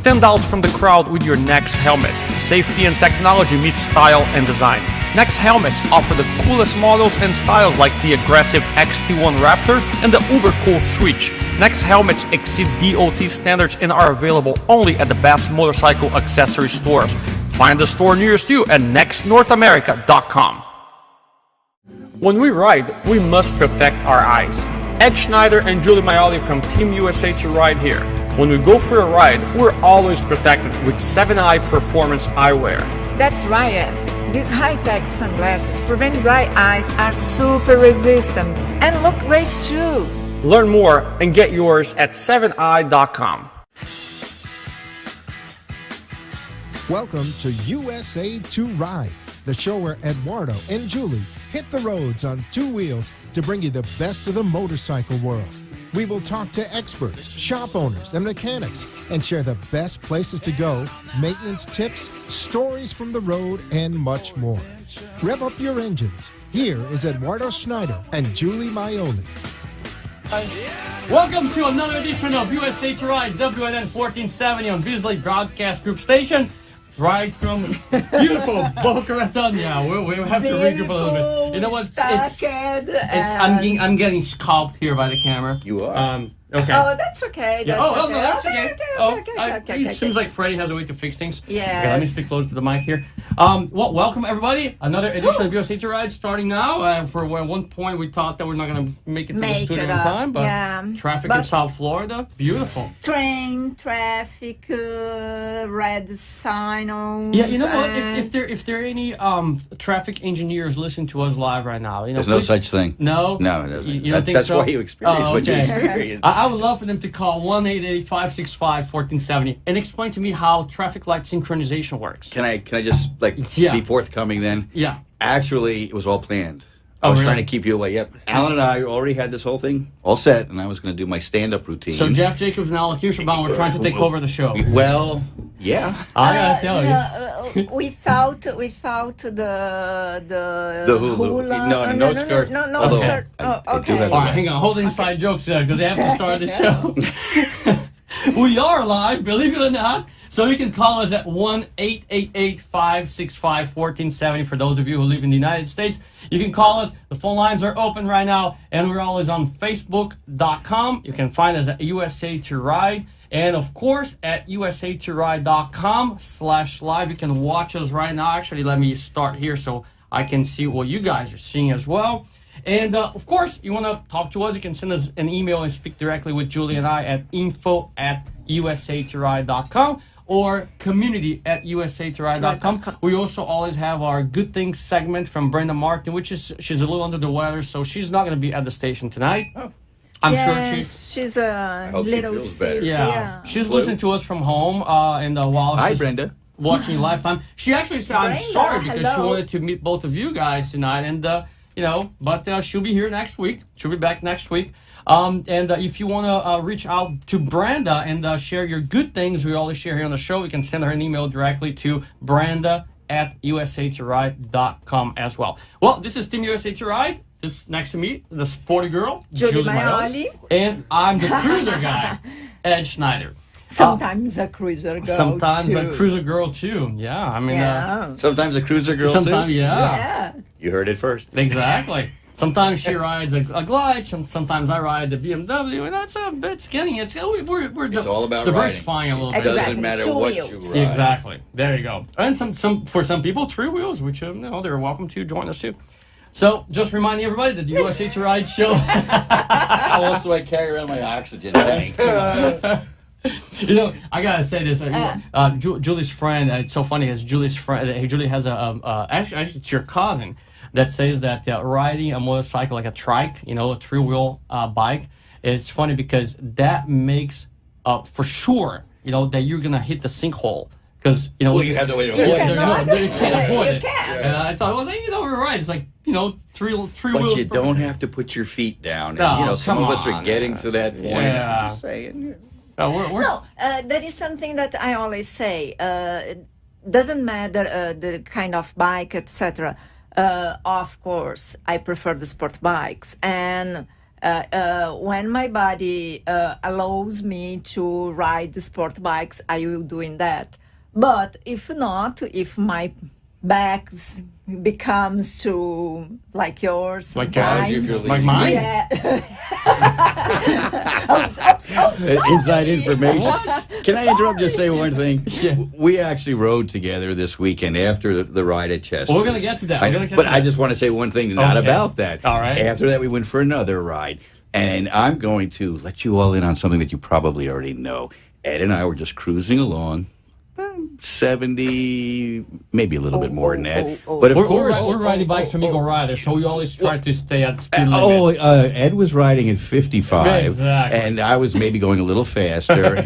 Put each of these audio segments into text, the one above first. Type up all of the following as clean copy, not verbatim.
Stand out from the crowd with your Next helmet. Safety and technology meet style and design. Next helmets offer the coolest models and styles like the aggressive XT1 Raptor and the uber cool Switch. Next helmets exceed DOT standards and are available only at the best motorcycle accessory stores. Find the store nearest you at nextnorthamerica.com. When we ride, we must protect our eyes. Ed Schneider and Julie Maioli from Team USA to Ride here. When we go for a ride, we're always protected with 7 Eye Performance eyewear. That's right, Ed. These high-tech sunglasses prevent dry eyes, are super resistant, and look great too. Learn more and get yours at 7eye.com. Welcome to USA to Ride, the show where Eduardo and Julie hit the roads on 2 wheels to bring you the best of the motorcycle world. We will talk to experts, shop owners, and mechanics and share the best places to go, maintenance tips, stories from the road, and much more. Rev up your engines. Here is Eduardo Schneider and Julie Maioli. Welcome to another edition of USA to Ride, WNN 1470 on Beasley Broadcast Group Station. Right from beautiful Boca Raton. Yeah, we have to regroup a little bit. You know what? I'm getting scalped here by the camera. You are. Okay. Oh, that's okay. Yeah. That's No, that's okay. Okay. It seems like Freddie has a way to fix things. Yes. Okay, let me speak close to the mic here. Well, welcome everybody. Another edition of USA to Ride starting now. For one point we thought that we're not going to make it to the studio in time, but traffic in South Florida, beautiful. Train, traffic, red sign. Yeah, you know what? If there are any traffic engineers listening to us live right now, there's no such thing. No, it doesn't. You don't think that's so? why you experience what you experience. I would love for them to call 1-888-565-1470 and explain to me how traffic light synchronization works. Can I just be forthcoming then? Yeah. Actually, it was all planned. Oh, I was really? trying to keep you away. Yep. Alan and I already had this whole thing all set, and I was going to do my stand-up routine. So Jeff Jacobs and Alex Kirschenbaum were trying to take over the show. Well, yeah. I gotta tell you. Without the hula. No skirt. No skirt. I do Okay. have All right, hang on. Hold inside jokes there because they have to start the show. We are live, believe it or not. So you can call us at 1-888-565-1470 for those of you who live in the United States. You can call us. The phone lines are open right now, and we're always on Facebook.com. You can find us at USA to Ride. And of course, at usatoride.com/live, you can watch us right now. Actually, let me start here so I can see what you guys are seeing as well. And of course, you want to talk to us, you can send us an email and speak directly with Julie and I at info@usatoride.com or community@usatoride.com. We also always have our Good Things segment from Brenda Martin, she's a little under the weather, so she's not going to be at the station tonight. Oh. I'm sure she's a hope she little feels better. sick. Yeah. She's listening to us from home, and while Hi, she's Brenda. watching Lifetime, she actually said, "I'm Brenda, sorry," because she hello. wanted to meet both of you guys tonight, and but she'll be here next week. She'll be back next week. And if you want to reach out to Brenda and share your good things we always share here on the show, you can send her an email directly to Brenda@usatoride.com as well. Well, this is Team USA to Ride. This next to me, the sporty girl, Julie Maioli. and I'm the cruiser guy, Ed Schneider. Sometimes a cruiser girl Sometimes too. a cruiser girl too. Yeah, I mean, Sometimes a cruiser girl, sometimes, too. yeah, You heard it first. exactly. Sometimes she rides a Glide. Sometimes I ride the BMW, and we're all about diversifying a little bit. It doesn't Exactly. matter 2 what wheels. you ride. Exactly. There you go. And for some people, 3 wheels, which they're welcome to join us too. So just reminding everybody that the USA to Ride show. How else do I carry around my oxygen tank? I gotta say this. Julie's friend. It's so funny. Is Julie's friend? Julie has actually it's your cousin that says that riding a motorcycle like a trike, a 3-wheel bike. It's funny because that makes for sure that you're gonna hit the sinkhole. Because Well, you have no way to avoid it. you can't avoid it. can't. And I thought, we're right. It's like three wheels. But you don't have to put your feet down. No, And, some come of us are on. getting to that point. Yeah. I'm just saying. We're No, that is something that I always say. It doesn't matter the kind of bike, etc. Of course, I prefer the sport bikes, and When my body allows me to ride the sport bikes, I will doing that. But if not, if my back becomes to like yours, Like sometimes, yours, usually. Like mine? yeah. Inside information. Can I interrupt? Just say one thing. Yeah. We actually rode together this weekend after the ride at Chester. Well, we're gonna get to that. We're gonna get But to I that. just want to say one thing, not Okay. about that. All right. After that, we went for another ride, and I'm going to let you all in on something that you probably already know. Ed and I were just cruising along. 70, maybe a little bit more than that. But of We're course, riding bikes from Eagle Rider, so we always try to stay at speed limit. Ed was riding at 55, Exactly. and I was maybe going a little faster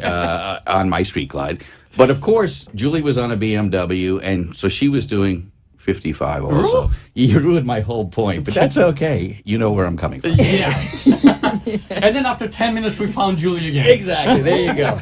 on my street glide. But of course, Julie was on a BMW, and so she was doing 55 also. You ruined my whole point, but that's okay. You know where I'm coming from. Yeah. And then after 10 minutes, we found Julie again. Exactly. There you go.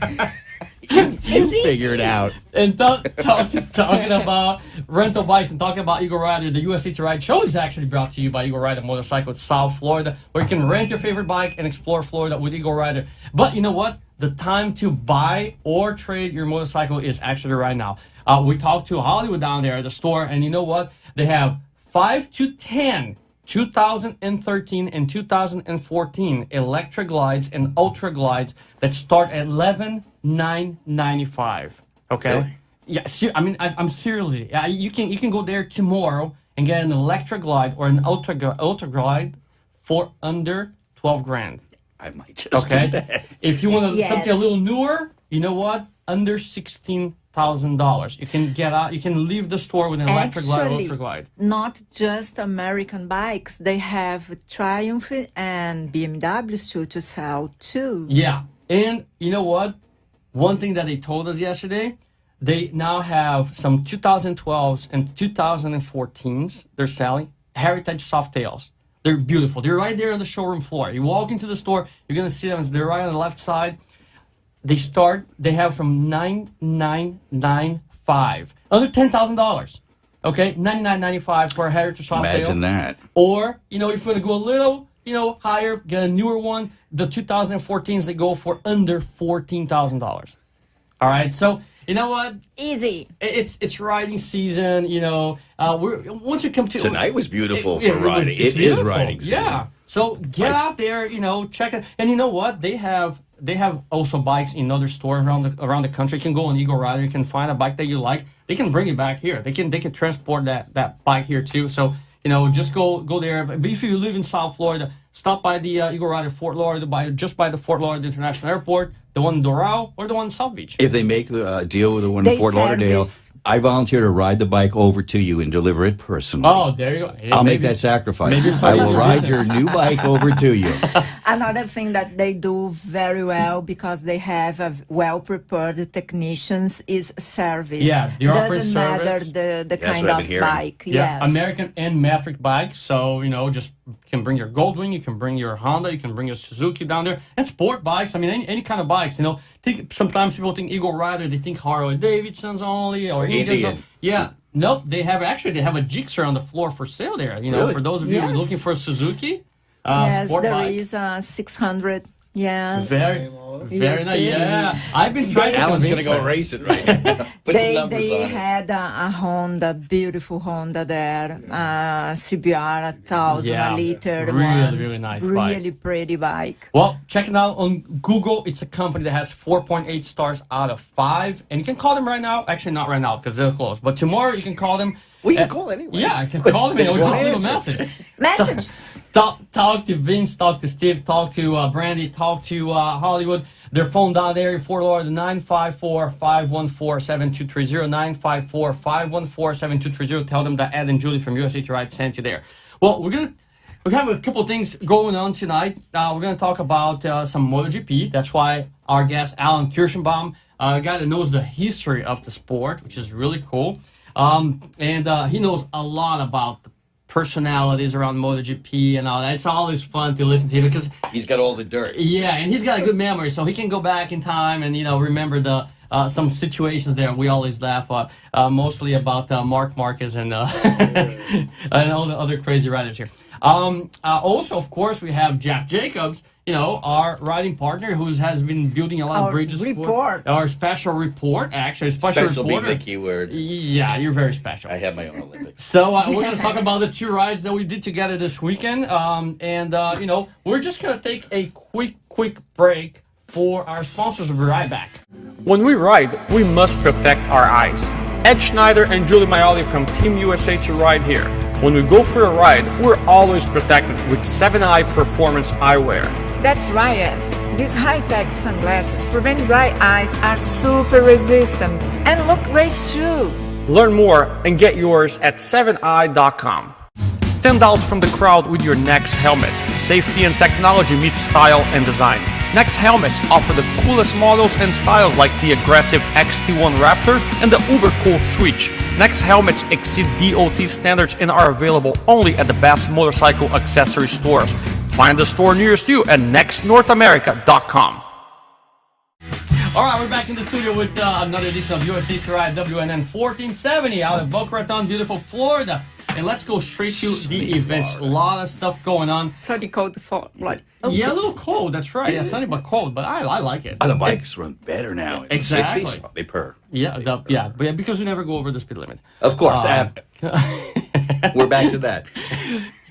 You figure it out. And talking about rental bikes and talking about Eagle Rider, the USA to Ride show is actually brought to you by Eagle Rider Motorcycle South Florida, where you can rent your favorite bike and explore Florida with Eagle Rider. But you know what? The time to buy or trade your motorcycle is actually right now. We talked to Hollywood down there at the store, and you know what? They have 5 to 10 2013 and 2014 electric glides and ultra glides that start at $11,995. Okay. Really? Yeah. I mean, I'm seriously. You can go there tomorrow and get an electric glide or an ultra glide for under 12 grand. I might just Okay. do that. If you want Yes. something a little newer, you know what? Under $16,000, you can get out. You can leave the store with an electric glide, Actually, ultra glide. not just American bikes. They have Triumph and BMWs to sell too. Yeah, and you know what? One thing that they told us yesterday, they now have some 2012s and 2014s they're selling, Heritage Softails. They're beautiful. They're right there on the showroom floor. You walk into the store, you're going to see them. They're right on the left side. They have from $9,995, under $10,000. Okay, $9,995 for a Heritage Softail. Imagine that. Or, if you want to go a little, higher, get a newer one. The 2014s, they go for under $14,000. All right, so you know what? Easy. It's riding season. Once you come to Tonight was beautiful for it was- riding. it's It is beautiful. riding season. Yeah. So get out there, check it. And you know what? They have also bikes in other stores around the country. You can go on Eagle Rider. You can find a bike that you like. They can bring it back here. They can transport that bike here too. So just go there. But if you live in South Florida, stop by the Eagle Rider Fort Lauderdale, just by the Fort Lauderdale International Airport, the one in Doral or the one in South Beach. If they make the deal with the one in They Fort Lauderdale, service- I volunteer to ride the bike over to you and deliver it personally. Oh, there you go. I'll make Maybe- that sacrifice. maybe I will for ride business. your new bike over to you. Another thing that they do very well because they have a well-prepared technicians is service. Yeah, they're offering Doesn't service. matter the That's kind what I've of been hearing. bike. Yeah, Yes. American and metric bikes. So, just you can bring your Goldwing, you can bring your Honda, you can bring your Suzuki down there. And sport bikes, I mean, any kind of bikes, sometimes people think Eagle Rider, they think Harley Davidson's only or Indians. Indian. Yeah. Nope, they have a Gixxer on the floor for sale there. Really? For those of you who are Yes. looking for a Suzuki Yes, sport there bike. is a 600. Yes. Very Yes, nice. yeah. Yeah. I've been trying to Alan's going to convince go her. race it right now. Put some numbers They on it. had a Honda, beautiful Honda there, CBR 1000 Yeah, a liter really, one. really nice bike. Really pretty bike. Well, check it out on Google. It's a company that has 4.8 stars out of 5. And you can call them right now. Actually, not right now because they're closed. But tomorrow you can call them. We can call anyway. Yeah, I can call them and They just won't leave a answer. message. Messages. Talk to Vince, talk to Steve, talk to Brandy, talk to Hollywood. Their phone down there in Fort Lauderdale, 954-514-7230, 954-514-7230. Tell them that Ed and Julie from USA to Ride sent you there. Well, we have a couple of things going on tonight. We're going to talk about some MotoGP. That's why our guest, Alan Kirschenbaum, a guy that knows the history of the sport, which is really cool. And he knows a lot about the personalities around MotoGP and all that. It's always fun to listen to him because, He's got all the dirt. yeah, and he's got a good memory, so he can go back in time and remember the some situations there. We always laugh mostly about Mark Marquez and and all the other crazy riders here. Also, of course, we have Jeff Jacobs, our riding partner who has been building a lot of Our bridges report. for our special report. Actually, Special being reporter. the key word. Yeah, you're very special. I have my own Olympics. So we're going to talk about the 2 rides that we did together this weekend. We're just going to take a quick break for our sponsors. We'll be right back. When we ride, we must protect our eyes. Ed Schneider and Julie Maioli from Team USA to Ride here. When we go for a ride, we're always protected with 7-Eye Performance Eyewear. That's right, Ed. These high-tech sunglasses prevent dry eyes, are super resistant, and look great too. Learn more and get yours at 7eye.com. Stand out from the crowd with your Next helmet. Safety and technology meet style and design. Next helmets offer the coolest models and styles like the aggressive XT1 Raptor and the uber cool Switch. Next helmets exceed DOT standards and are available only at the best motorcycle accessory stores. Find the store nearest you at nextnorthamerica.com. All right, we're back in the studio with another edition of USA to Ride WNN 1470 out of Boca Raton, beautiful Florida. And let's go straight to the events. A lot of stuff going on. Sunny cold for like. Yeah, a little cold. That's right. Yeah, sunny but cold. But I like it. Oh, the bikes run better now. In Exactly. 60, they purr. Yeah, because we never go over the speed limit. Of course. We're back to that.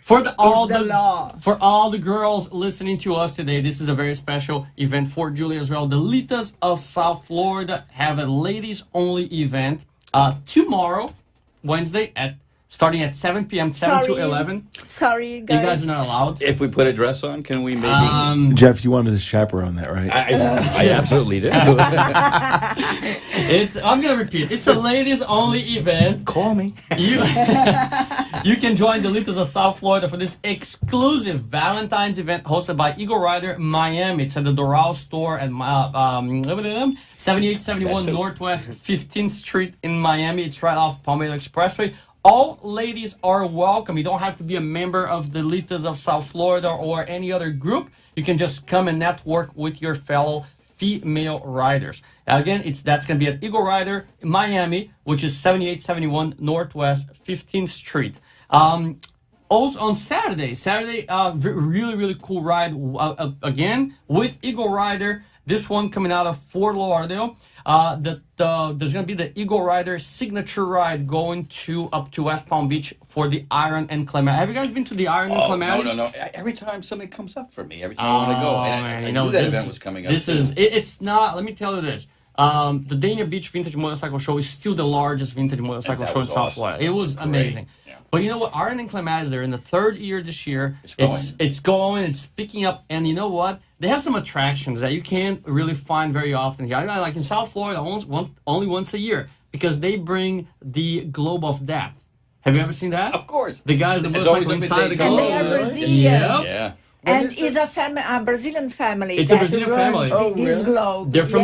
For all the law. For all the girls listening to us today, this is a very special event for Julie as well. The Litas of South Florida have a ladies-only event tomorrow, Wednesday, starting at 7 p.m., 7 to 11. Sorry, guys. You guys are not allowed. If we put a dress on, can we maybe? Jeff, you wanted to chaperone that, right? I absolutely do. I'm gonna repeat. It's a ladies-only event. Call me. You can join the Litas of South Florida for this exclusive Valentine's event hosted by Eagle Rider Miami. It's at the Doral store at 7871 Northwest 15th Street in Miami. It's right off Palmetto Expressway. All ladies are welcome. You don't have to be a member of the Litas of South Florida or any other group. You can just come and network with your fellow female riders. Again, that's going to be at Eagle Rider in Miami, which is 7871 Northwest 15th Street. Also on Saturday, really, really cool ride again with Eagle Rider. This one coming out of Fort Lauderdale. There's going to be the Eagle Rider signature ride going up to West Palm Beach for the Iron and Clematis. Have you guys been to the Iron and Clematis? No. Every time something comes up for me, every time I want to go. And Man, I knew that event was coming up. It's not, let me tell you this. The Dania Beach Vintage Motorcycle Show is still the largest vintage motorcycle show in South Florida. It was amazing. Yeah. But you know what? Iron and Clematis, they're in the 3rd year this year. It's going, it's picking up. And you know what? They have some attractions that you can't really find very often here. Like in South Florida, only once a year, because they bring the Globe of Death. Have you ever seen that? Of course. The guys that It's motorcycle always inside the been globe. And they are Brazilian. Yep. Yeah. And it's a Brazilian family. It's a that Brazilian runs family. This globe. They're from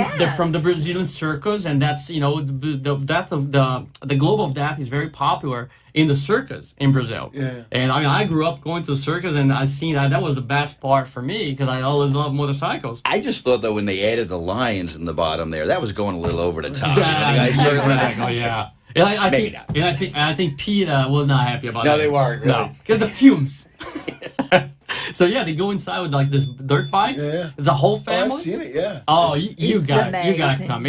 the Yes. Brazilian circus, and that's the death of the Globe of Death is very popular in the circus in Brazil. Yeah. And I grew up going to the circus, and I seen that was the best part for me because I always loved motorcycles. I just thought that when they added the lions in the bottom there, that was going a little over the top. Exactly, yeah. And I Maybe think, not. and I think Pete was not happy about No, that. they weren't, really. No, because the fumes. So yeah, they go inside with like this dirt bikes. Yeah. It's a whole Oh, family. I've seen it, yeah. Oh, you It's got to amazing. come.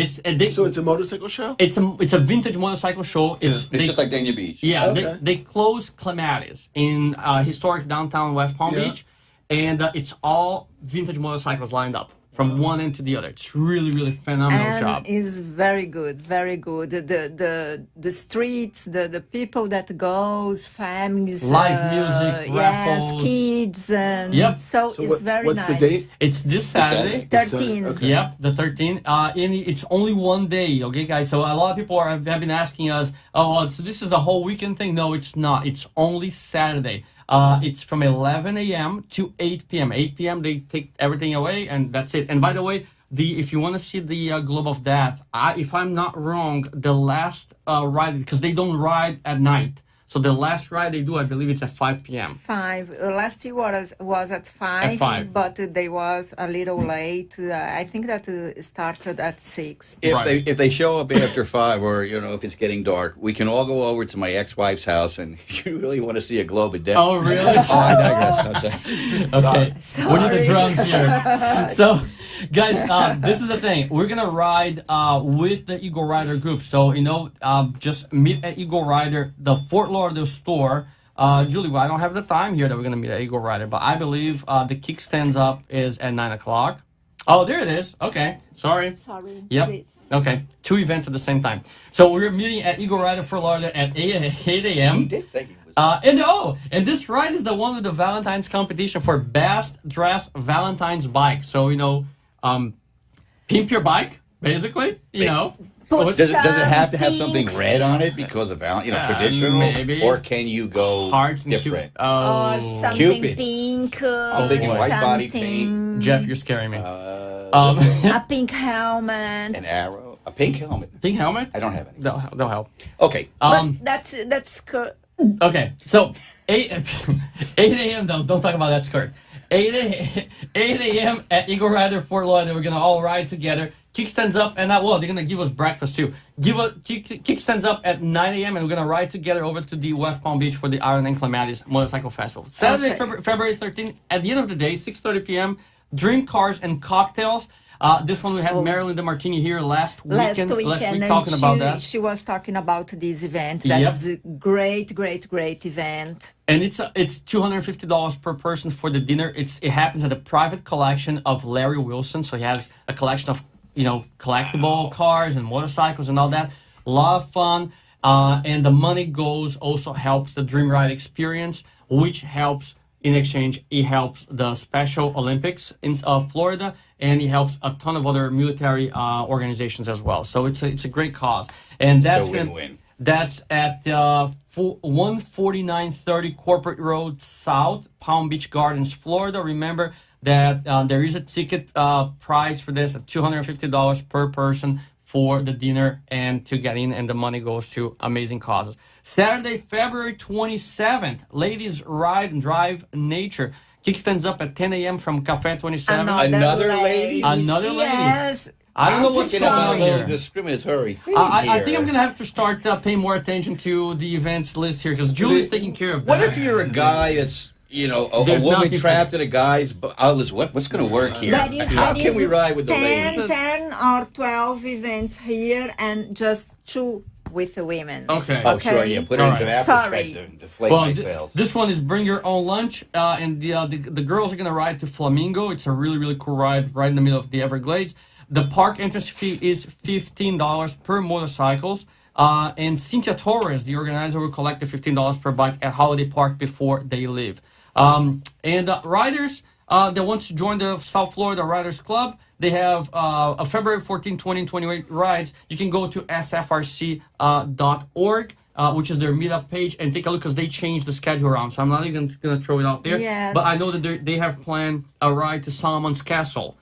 So it's a motorcycle show? It's a vintage motorcycle show. It's just like Dania Beach. Yeah, Okay. they close Clematis in historic downtown West Palm Yeah. Beach, and it's all vintage motorcycles lined up from one end to the other. It's really, really phenomenal And job. is very good, very good. The streets, the people that goes, families, Live music, raffles. yes, kids, and Yep. so it's very what's nice. the date? It's this Saturday. 13. Okay. Yep, the 13th. And it's only one day, okay, guys? So a lot of people have been asking us, oh, so this is the whole weekend thing? No, it's not. It's only Saturday. It's from 11 a.m. to 8 p.m. 8 p.m. they take everything away, and that's it. And by the way, if you want to see the Globe of Death, if I'm not wrong, the last ride, because they don't ride at night. So the last ride they do, I believe it's at 5 p.m. 5. Last year was at 5, At 5. but they was a little late. I think that started at 6. If they show up after 5, or if it's getting dark, we can all go over to my ex-wife's house, and you really want to see a globe of death. Oh, really? I digress. Okay, Sorry. we need the drums here. So, guys, this is the thing. We're gonna ride with the Eagle Rider group. So just meet at Eagle Rider, the Fort Lauderdale store. Julie, well, I don't have the time here that we're gonna meet at Eagle Rider, but I believe the kick stands up is at 9:00. Oh, there it is. Okay, sorry. Sorry. Yep. Please. Okay, 2 events at the same time. So we're meeting at Eagle Rider Fort Lauderdale at 8 a.m. He did say he was. And this ride is the one with the Valentine's competition for best dressed Valentine's bike. So pimp your bike, basically. Put Does it have to have some something pinks. red on it because of traditional? maybe. Or can you go Hearts and different? Or something Cupid. pink. I'm thinking white body something- Jeff, you're scaring me. A pink helmet. An arrow, a pink helmet. Pink helmet? I don't have any. They'll help. Okay. But that's Okay, so 8 a.m. though. Don't talk about that skirt. 8 a.m. at Eagle Rider Fort Lauderdale. We're gonna all ride together. Kickstands up, and they're gonna give us breakfast too. Kickstands up at 9 a.m. and we're gonna ride together over to the West Palm Beach for the Iron and Clematis Motorcycle Festival. Saturday, Okay. February 13th. At the end of the day, 6:30 p.m. Drink, cars, and cocktails. This one we had Marilyn DeMartini here last week and talking about that. she was talking about this event. That's a great event. And it's $250 per person for the dinner. It happens at a private collection of Larry Wilson. So he has a collection of collectible cars and motorcycles and all that. A lot of fun. And the money also helps the Dream Ride experience, which helps in exchange. It helps the Special Olympics in Florida, and it helps a ton of other military organizations as well. So it's a great cause, and that's win-win. That's at 14930 Corporate Road South, Palm Beach Gardens, Florida. Remember that there is a ticket price for this at $250 per person for the dinner and to get in, and the money goes to amazing causes. Saturday, February 27th, Ladies Ride and Drive Nature. Kickstands up at 10 a.m. from Cafe 27. Another lady? Another ladies. Yes. I don't know what's Looking going at on a little here. discriminatory thing I think here. I'm going to have to start paying more attention to the events list here because Julie's taking care of that. What if you're a guy that's, a There's woman nothing trapped in a guy's... what's going to work here? How can we ride with the ladies? 10 or 12 events here and just 2 with the women. Okay. Oh, sure, yeah. Put it All into right. that Sorry. perspective. Deflate Well, my sales. this one is bring your own lunch, and the girls are gonna ride to Flamingo. It's a really cool ride right in the middle of the Everglades. The park entrance fee is $15 per motorcycles. And Cynthia Torres, the organizer, will collect the $15 per bike at Holiday Park before they leave. And riders that want to join the South Florida Riders Club, they have a February 14, 2028 rides. You can go to sfrc.org, which is their meetup page, and take a look because they changed the schedule around. So I'm not even going to throw it out there. Yes. But I know that they have planned a ride to Solomon's Castle.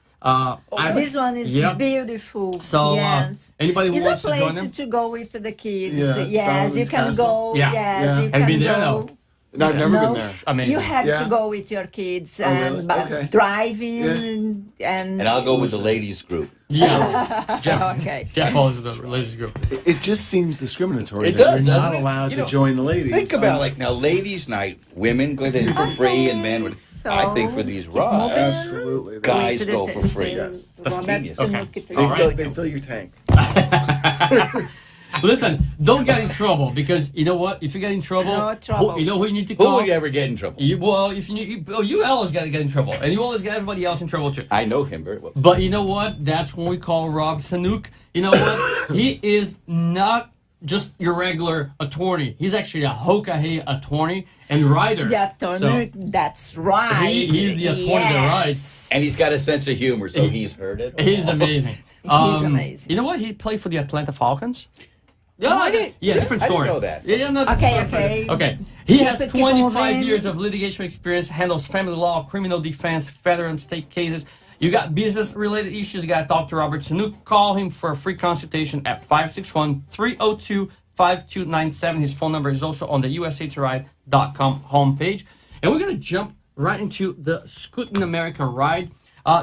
This one is Yep. beautiful. So, yes. Anybody who It's wants a to join place them? to go with the kids. Yeah, Yes, you Solomon's can Castle. go. Yeah. Yes, Yeah. you Have you can been there? go. No. No, I've never No, been there. Amazing. you have Yeah. to go with your kids Oh, really? and Okay. driving and And I'll go with the ladies group. Yeah. Jeff, Okay. Jeff follows the ladies group. It just seems discriminatory. It that does, You're doesn't not it? allowed You to know, join the ladies. Think about now, ladies' night, women go in for free, and men would. I think for these rides, Absolutely. guys go for free. Yes. That's genius. Okay. They, All fill, right. they fill your tank. Listen, don't get in trouble because you know what? If you get in trouble, No troubles. you know who you need to Who call. would ever get in trouble? You always got to get in trouble, and you always get everybody else in trouble too. I know him very well. But you know what? That's when we call Rob Sanook. You know what? He is not just your regular attorney. He's actually a Hokahe attorney and writer. the attorney. That's right. He's the attorney that writes. And he's got a sense of humor, so he's heard it. He's amazing. He's amazing. You know what? He played for the Atlanta Falcons. No, I didn't. Yeah, different I didn't story. know that. Yeah, not Okay, different. okay. Okay. He Keep has it- keep 25 moving. years of litigation experience, handles family law, criminal defense, federal and state cases. You got business-related issues, you got to talk to Robert Sanook. Call him for a free consultation at 561-302 5297. His phone number is also on the usatoRide.com homepage. And we're going to jump right into the Scoot in America ride.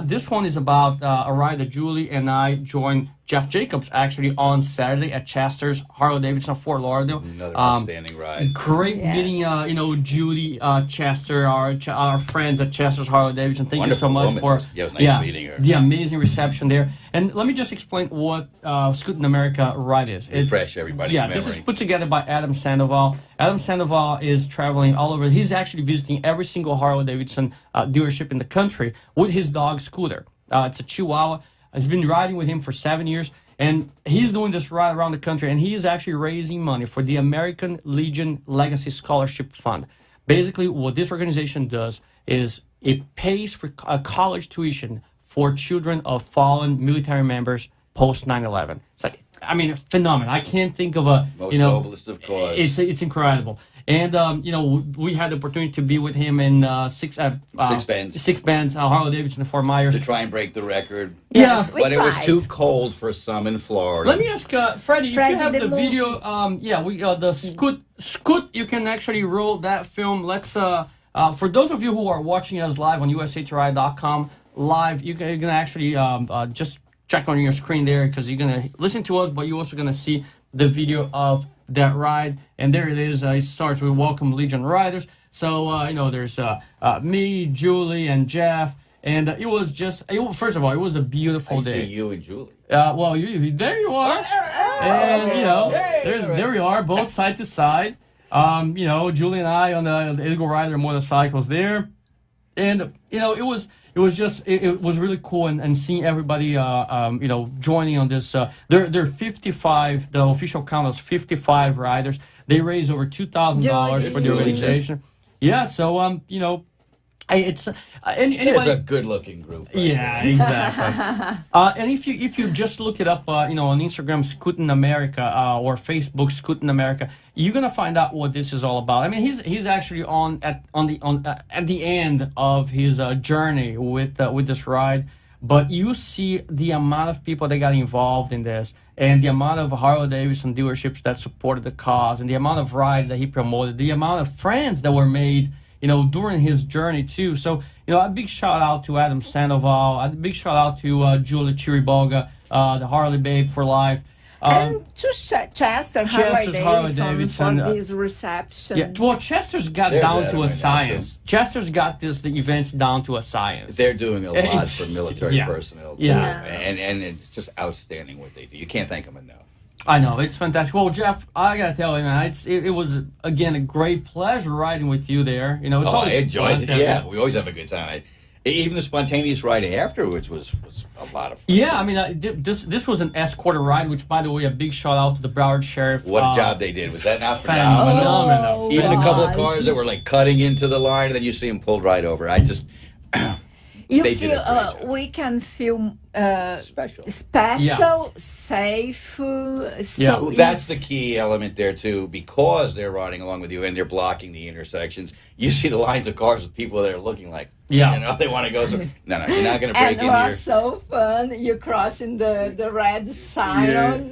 This one is about a ride that Julie and I joined Jeff Jacobs actually on Saturday at Chester's Harley-Davidson, Fort Lauderdale. Another outstanding ride. Great Yes. meeting, Julie, Chester, our friends at Chester's Harley-Davidson. Thank you so Wonderful much woman. for Yeah, it was nice meeting her. the amazing reception there. And let me just explain what Scoot in America ride is. Refresh everybody's memory. This is put together by Adam Sandoval. Adam Sandoval is traveling all over. He's actually visiting every single Harley-Davidson dealership in the country with his dog Scooter. It's a Chihuahua. He's been riding with him for 7 years, and he's doing this ride around the country, and he is actually raising money for the American Legion Legacy Scholarship Fund. Basically, what this organization does is it pays for a college tuition for children of fallen military members post 9/11. It's like, I mean, phenomenal. I can't think of a Most noblest of cause. It's incredible. And we had the opportunity to be with him in six bands, Harley Davidson, Fort Myers. to try and break the record. Yes, we But it was tried. too cold for some in Florida. Let me ask Freddie, Freddie, if you have the the movie. video. The Scoot. You can actually roll that film. Let's. For those of you who are watching us live on usatoRide.com live, you can actually just check on your screen there because you're gonna listen to us, but you're also gonna see the video of that ride. And there it is. It starts with Welcome Legion Riders. So there's me, Julie, and Jeff. And it was just, first of all, it was a beautiful I day. see you and Julie. Well, there you are, and there we are, both side to side. Julie and I on the Eagle Rider motorcycles there, and it was really cool and seeing everybody joining on this. There are 55. The official count is 55 riders. They raised over $2,000 for the Julie. organization. Yeah, so it's anybody. It's a good-looking group. Right Yeah, there. exactly. And if you just look it up, on Instagram, Scoot in America, or Facebook, Scoot in America, you're gonna find out what this is all about. I mean, he's actually at the end of his journey with this ride, but you see the amount of people that got involved in this, and the amount of Harley-Davidson dealerships that supported the cause, and the amount of rides that he promoted, the amount of friends that were made, during his journey too. So, a big shout out to Adam Sandoval, a big shout out to Julie Chiriboga, the Harley Babe for life. And to Chester Chester's Harley-Davidson Harley-Davidson, for this reception. Yeah, well, Chester's got There's down Adam to a in that, science. Chester's got the events down to a science. They're doing a lot It's- for military yeah. personnel, too. Yeah. And it's just outstanding what they do. You can't thank them enough. I know, it's fantastic. Well, Jeff, I gotta tell you, man, it was again a great pleasure riding with you there. It's I always enjoyed fun it. to- Yeah, we always have a good time. Even the spontaneous ride afterwards was a lot of fun. Yeah, I mean, this was an escorted ride, which, by the way, a big shout out to the Broward Sheriff. What a job they did. Was that not phenomenal? Phenomenal. Oh, Even a couple of was. cars that were like cutting into the line, and then you see them pulled right over. You They did feel a great job. we can feel Special. safe. So Yeah. That's the it's- key element there too, because they're riding along with you and they're blocking the intersections. You see the lines of cars with people that are looking like, they want to go. So, no, you're not going to break And in it here. was so fun. You crossing the red signs,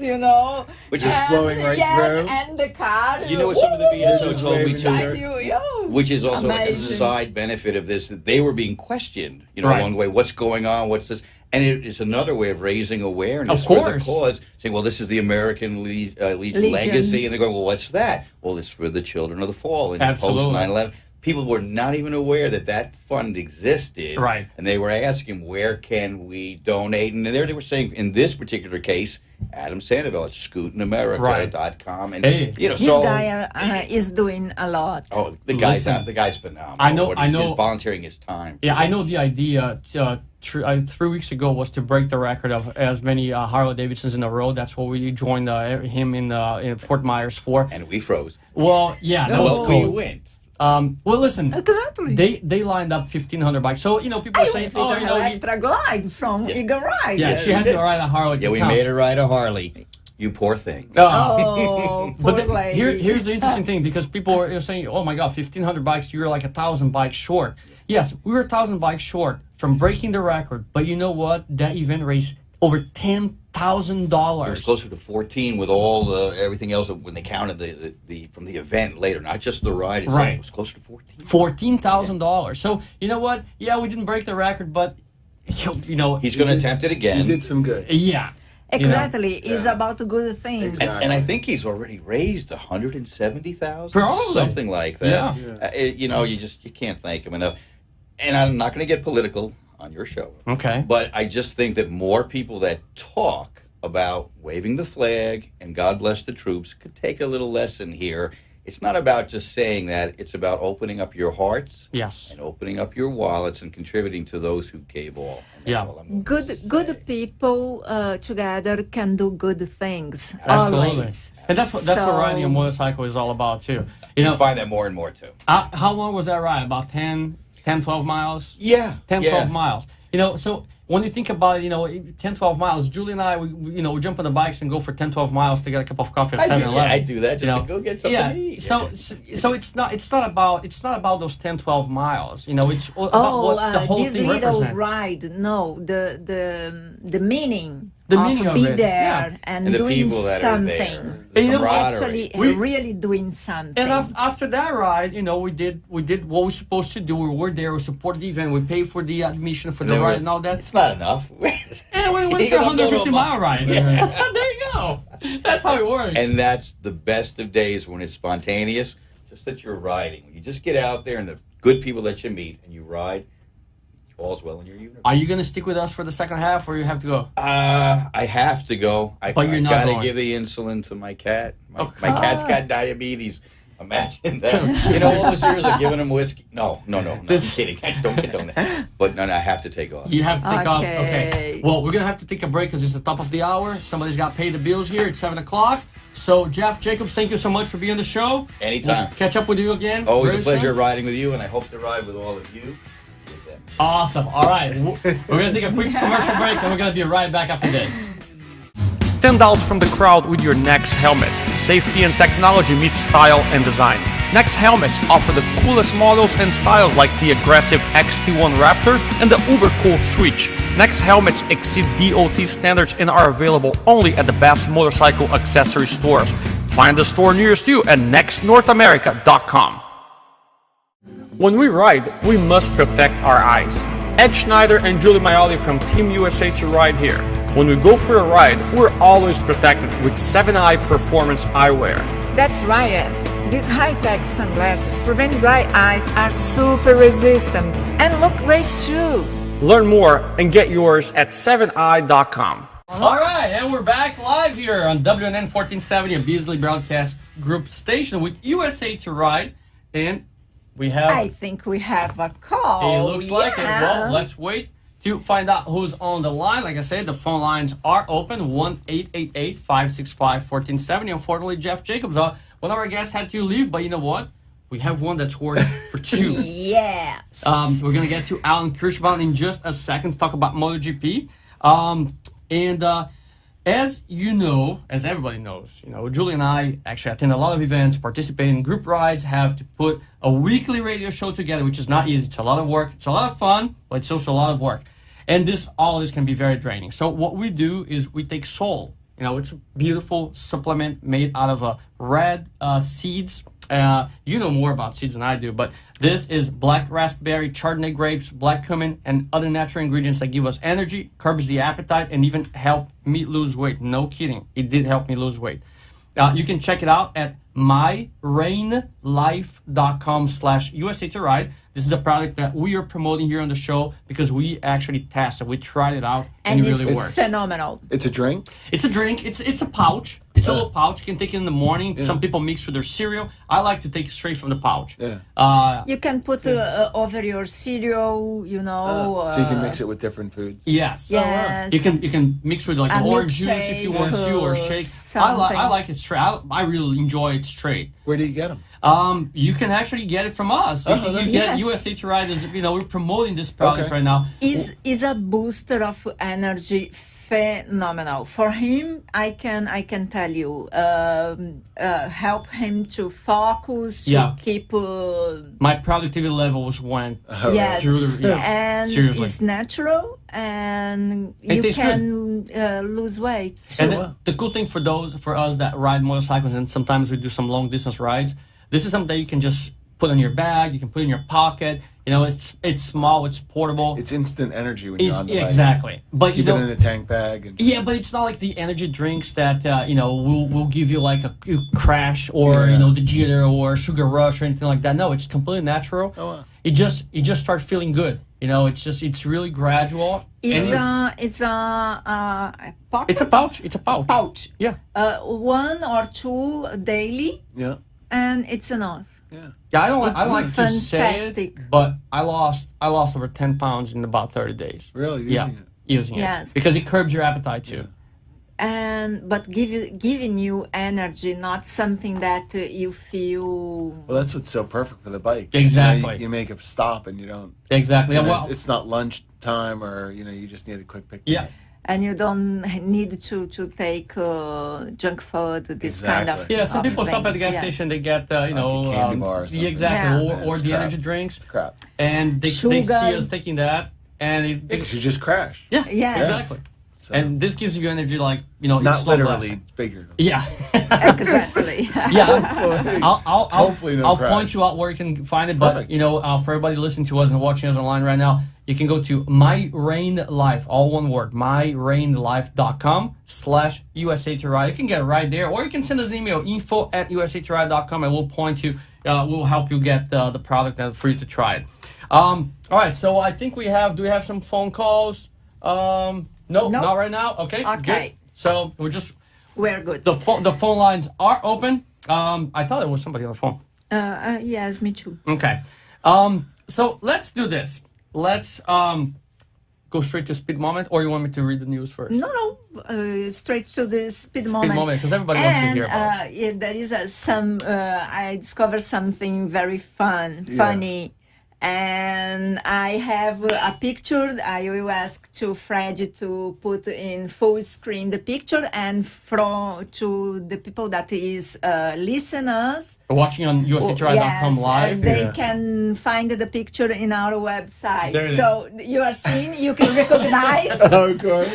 Which is flowing right through. and the car. You know what some of the BSO Just told me waving too? Beside you, yo. Which is also like a Amazing. side benefit of this, that they were being questioned, Right. along the way. What's going on? What's this? And it is another way of raising awareness Of for the course. cause, saying, well, this is the American Legion Legion. legacy. And they're going, well, what's that? Well, it's for the children of the fallen. Absolutely. Post 9/11. People were not even aware that fund existed. Right. And they were asking, where can we donate? And there they were saying, in this particular case, Adam Sandoval at scootinamerica.com. And, Hey. This so... guy is doing a lot. Oh, the guy's Listen. the guy's phenomenal. I know- What I he's know- volunteering his time. Yeah, I know the idea 3 weeks ago was to break the record of as many Harley Davidsons in a row. That's what we joined him in Fort Myers for. And we froze. Well, yeah, that was Well, cool. we went. Well, listen, Exactly. they lined up 1,500 bikes. So people I are saying, went with oh, her Electra Glide from Eagle Ride. yeah, she had to ride a Harley. Yeah, to we count. made her ride a Harley. You poor thing. Oh, poor But lady. here's the interesting thing, because people are saying, oh my God, 1,500 bikes, you're like 1,000 bikes short. Yes, we were 1,000 bikes short from breaking the record, but you know what? That event raised over $10,000 $14,000. It was closer to 14 with all everything else when they counted the from the event later, not just the ride itself. Right. It was closer to 14. $14,000. So you know what? Yeah, we didn't break the record, but you know He's going to attempt it You again. did some good. yeah. Exactly. It's about good things. Exactly. And I think he's already raised 170,000, Probably. something like that. Yeah. You know, you can't thank him enough. And I'm not going to get political on your show, Okay. but I just think that more people that talk about waving the flag and God bless the troops could take a little lesson here. It's not about just saying that; it's about opening up your hearts Yes. and opening up your wallets and contributing to those who gave all. And that's Yeah. all I'm going to Good say. people together can do good things. Absolutely. Always. And that's what riding a So- motorcycle is all about too. You You know, find that more and more too. how long was that ride? About 10, 12 miles? Yeah, 10, yeah. 12 miles. You know, so when you think about, 10, 12 miles, Julie and I, we jump on the bikes and go for 10, 12 miles to get a cup of coffee at 7-Eleven. I do that just to go get something Yeah. to eat. So it's not about those 10, 12 miles. You know, it's about what the whole this thing little represents. ride. No, the meaning The of meaning of be it, there yeah. and, And the doing people that are something. there. And you know, Actually, We- really doing something. And after that ride, we did what we're supposed to do. We were there, we supported the event, we paid for the admission for the No, ride and all that. It's not enough. And we went You for a don't go to 150-mile ride. There you go. That's how it works. And that's the best of days when it's spontaneous, just that you're riding. When you just get out there and the good people that you meet and you ride, all's well in your universe. Are you going to stick with us for the second half, or you have to go? I have to go. But you're not gotta going. give the insulin to my cat. My Okay. cat's got diabetes. Imagine that. All those years of giving him whiskey. No, I'm kidding. Don't get on that. But no, I have to take off. You have to take off. Okay. Okay. Well, we're going to have to take a break because it's the top of the hour. Somebody's got to pay the bills here. It's 7 o'clock. So, Jeff Jacobs, thank you so much for being on the show. Anytime. We'll catch up with you again. Always very a pleasure soon. riding with you, and I hope to ride with all of you. With them. Awesome. All right. We're going to take a quick commercial break, and we're going to be right back after this. Stand out from the crowd with your Next helmet. Safety and technology meet style and design. Next helmets offer the coolest models and styles like the aggressive XT1 Raptor and the uber cool Switch. Next helmets exceed DOT standards and are available only at the best motorcycle accessory stores. Find the store nearest you at nextnorthamerica.com. When we ride, we must protect our eyes. Ed Schneider and Julie Maioli from Team USA to Ride here. When we go for a ride, we're always protected with 7-Eye Performance Eyewear. That's right, Ed. These high-tech sunglasses prevent dry eyes, are super resistant, and look great too. Learn more and get yours at 7eye.com. All right, and we're back live here on WNN 1470, a Beasley Broadcast Group station with USA to Ride. And we have... I think we have a call. It looks like it. Well, let's wait to find out who's on the line. Like I said, the phone lines are open, 1-888-565-1470. Unfortunately, Jeff Jacobs, one of our guests had to leave, but you know what? We have one that's working for two. Yes. We're going to get to Alan Kirschbaum in just a second to talk about MotoGP. As you know, as everybody knows, Julie and I actually attend a lot of events, participate in group rides, have to put a weekly radio show together, which is not easy. It's a lot of work. It's a lot of fun, but it's also a lot of work. And all this can be very draining. So what we do is we take Sol. It's a beautiful supplement made out of red seeds. You know more about seeds than I do, but this is black raspberry, Chardonnay grapes, black cumin, and other natural ingredients that give us energy, curbs the appetite, and even help me lose weight. No kidding. It did help me lose weight. You can check it out at myrainlife.com/USA to Ride. This is a product that we are promoting here on the show because we actually tested. We tried it out, and it it's really works. phenomenal. It's a drink? It's a drink. It's a pouch. It's a little pouch. You can take it in the morning. Some people mix with their cereal. I like to take it straight from the pouch. Yeah. You can put over your cereal, So you can mix it with different foods? Yes. You can mix with like A orange juice if you want to, or shake. I like it straight. I really enjoy it straight. Where do you get them? You can actually get it from us. You get Yes. USA to Ride. We're promoting this product right now. Is a booster of energy. Phenomenal for him. I can tell you, help him to focus, to keep. My productivity levels went Yes, through the and seriously. it's natural. and It you tastes can lose weight too. And the cool thing for us that ride motorcycles, and sometimes we do some long distance rides, this is something that you can just put in your bag, you can put in your pocket. You know, it's small, it's portable. It's instant energy when you're on the bike. Exactly. But Keep you it know, in a tank bag. And yeah, but it's not like the energy drinks that will give you like a crash or Yeah. the jitter or sugar rush or anything like that. No, it's completely natural. Oh, wow. You just start feeling good. It's really gradual. It's and a pocket. it's a pouch. It's a pouch. pouch. Yeah. One or two daily, Yeah. and it's enough. Yeah. Yeah, I don't. It's I like to say fantastic. it, but I lost over 10 pounds in about 30 days. Really? Using Yeah, it? using it. Yes. Because it curbs your appetite too. But giving you energy, not something that you feel. Well, that's what's so perfect for the bike. Exactly. You make a stop and you don't. Exactly. you know, Well, it's not lunch time or you just need a quick pick. yeah. And you don't need to take junk food, this kind of. Exactly. Yeah, some of people stop at the things, gas yeah. station. They get a candy bar or yeah, something. exactly, Yeah. or It's the crap. energy drinks, Crap. and they Sugar. see us taking that, and Yeah, because you just crash. yeah, Yes. exactly. So, And this gives you energy, like not it's slow literally, blasting. figuratively. Yeah. Exactly. Yeah, Hopefully. I'll Hopefully no I'll crash. point you out where you can find it. But Perfect. for everybody listening to us and watching us online right now, you can go to My Rain Life, all one word, myrainlife.com/USA to Ride. You can get it right there, or you can send us an email, info@usatoRide.com, and we'll point you. We'll help you get the product and for you to try it. All right, so I think do we have some phone calls? No, Nope. not right now. Okay, Okay. good. So we're just We're good. the phone lines are open. I thought there was somebody on the phone. Yes, me too. Okay. So let's do this. Let's go straight to speed moment, or you want me to read the news first? No, straight to the speed moment. moment, because everybody wants to And, hear about it. yeah, there is I discovered something very funny. And I have a picture. I will ask to Fred to put in full screen the picture, and to the people that is listeners. Watching on USATRI.com live. They can find the picture in our website. There it is. So you are seeing, you can recognize. Oh, good.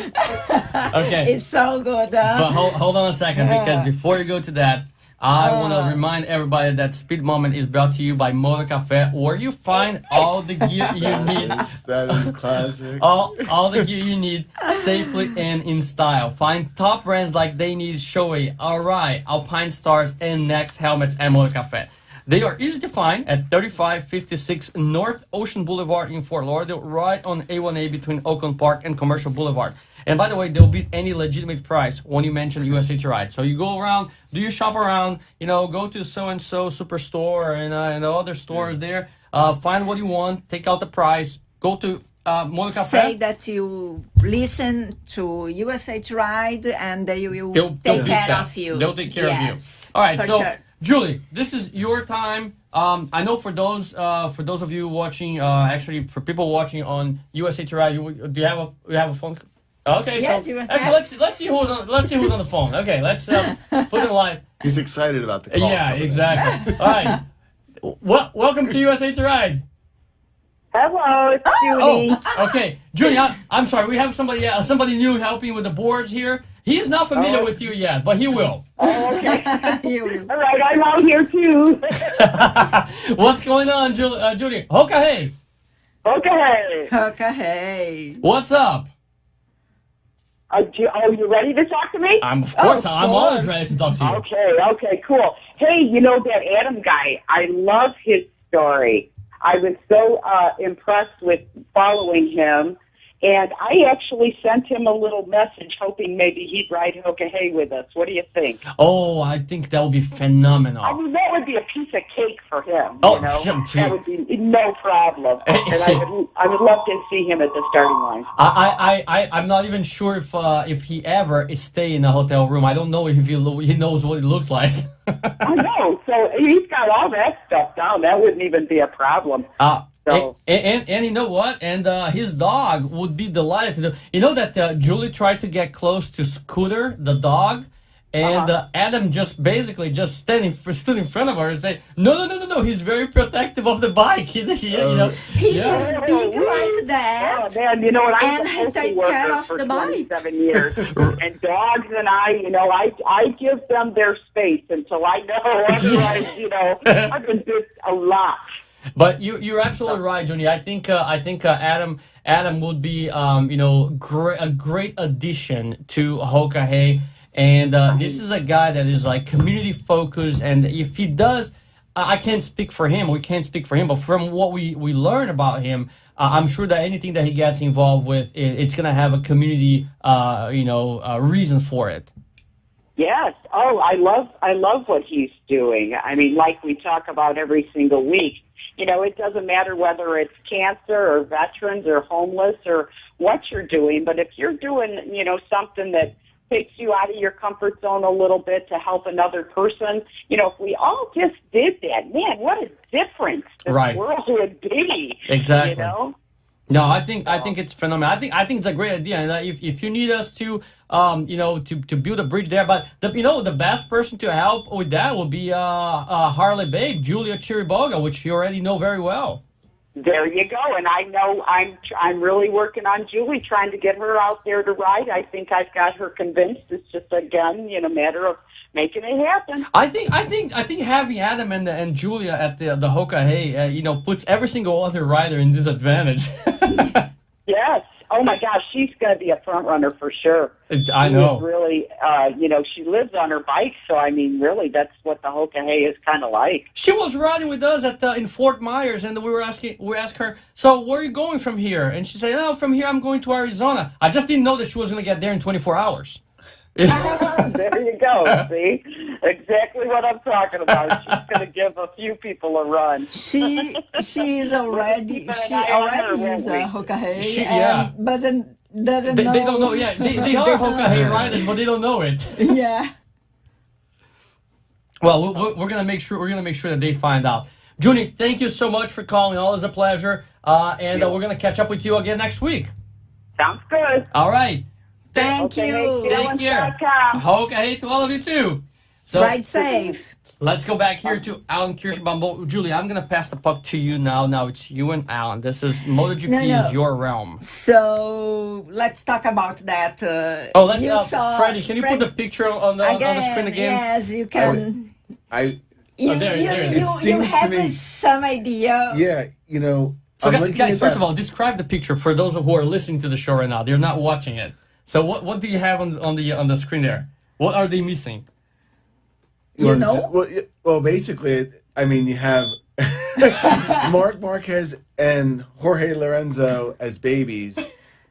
Okay. It's so good. But hold on a second, because before you go to that, I want to remind everybody that Speed Moment is brought to you by Motor Cafe, where you find all the gear you need. That is classic. All the gear you need safely and in style. Find top brands like Dainese, Shoei, Arai, Alpine Stars, and Next helmets at Motor Cafe. They are easy to find at 3556 North Ocean Boulevard in Fort Lauderdale, right on A1A between Oakland Park and Commercial Boulevard. And by the way, they'll beat any legitimate price when you mention USA to Ride. So you go around, do your shop around, go to so-and-so superstore and the other stores there, find what you want, take out the price, go to Motor Cafe. Say that you listen to USA to Ride, and they will They'll take beat care that. of you. They'll take care of you. Yes, All right, for so sure. Julie, this is your time. I know for those of you watching, actually for people watching on USA to Ride, do you have a phone? Okay, Yes, so you actually, have. let's see who's on the phone. Okay, let's put it live. He's excited about the call. Yeah, coming in. exactly. All right. Welcome to USA to Ride. Hello, it's Judy. Oh, okay, Julie. I'm sorry. We have somebody new helping with the boards here. He is not familiar with you yet, but he will. Oh, okay. You will. All right, I'm out here too. What's going on, Julie? Hoka, Okay. Okay, hey. what's up? You ready to talk to me? I'm Of always course. ready to talk to you. Okay, cool. Hey, that Adam guy, I love his story. I was so impressed with following him, and I actually sent him a little message hoping maybe he'd ride Hoka Hey with us. What do you think? Oh, I think that would be phenomenal. I mean, that would be a piece of cake for him. Oh, That would be no problem. And I would love to see him at the starting line. I'm not even sure if he ever stay in a hotel room. I don't know if he knows what it looks like. I know. So he's got all that stuff down. That wouldn't even be a problem. So- And you know what? And his dog would be delighted to do. You know that Julie tried to get close to Scooter, the dog, And Adam just basically just stood in front of her and said, no, he's very protective of the bike. You know, He's yeah. as big like that. Oh man, you know what? I'm And a he postal take worker care of for the bike. 27 years, and dogs and I give them their space until I know. Otherwise, I've been bit a lot. But you're absolutely right, Joni. I think Adam would be a great addition to Hoka Hey. And this is a guy that is like community focused, and if he does, I can't speak for him. We can't speak for him, but from what we learn about him, I'm sure that anything that he gets involved with, it's gonna have a community, reason for it. Yes. Oh, I love what he's doing. I mean, like we talk about every single week. It doesn't matter whether it's cancer or veterans or homeless or what you're doing, but if you're doing, something that takes you out of your comfort zone a little bit to help another person, if we all just did that, man, what a difference this world would be. Exactly. No, I think it's phenomenal. I think it's a great idea. And if you need us to, to build a bridge there, but the best person to help with that will be Harley babe, Julia Chiriboga, which you already know very well. There you go. And I know I'm really working on Julie, trying to get her out there to ride. I think I've got her convinced. It's just again, matter of making it happen. I think having Adam and Julia at the Hoka Hey, puts every single other rider in disadvantage. Yes. Oh my gosh, she's going to be a front runner for sure. I know. She is really, she lives on her bike, so I mean, really, that's what the Hoka Hey is kind of like. She was riding with us in Fort Myers, and we asked her, so where are you going from here? And she said, from here I'm going to Arizona. I just didn't know that she was going to get there in 24 hours. There you go. See, exactly what I'm talking about. She's going to give a few people a run. She is already is a Hoka Hey, yeah. but doesn't know. They don't know. Yeah, they are Hoka Hey riders, but they don't know it. Yeah. Well, we're gonna make sure that they find out. Junie, thank you so much for calling. Always a pleasure. And we're gonna catch up with you again next week. Sounds good. All right. Thank you. Take care. Hoka Hey to all of you too. So Ride safe. let's go back here to Alan Kirschbaum. Julie, I'm gonna pass the puck to you now. Now it's you and Alan. This is MotoGP is your realm. So let's talk about that. Freddie, can you put the picture on the screen again? Yes, you can. You seems have to me some idea. Yeah, So I'm looking guys, at first that. of all, describe the picture for those who are listening to the show right now. They're not watching it. So what do you have on the screen there? What are they missing? Well, basically, I mean, you have Marc Marquez and Jorge Lorenzo as babies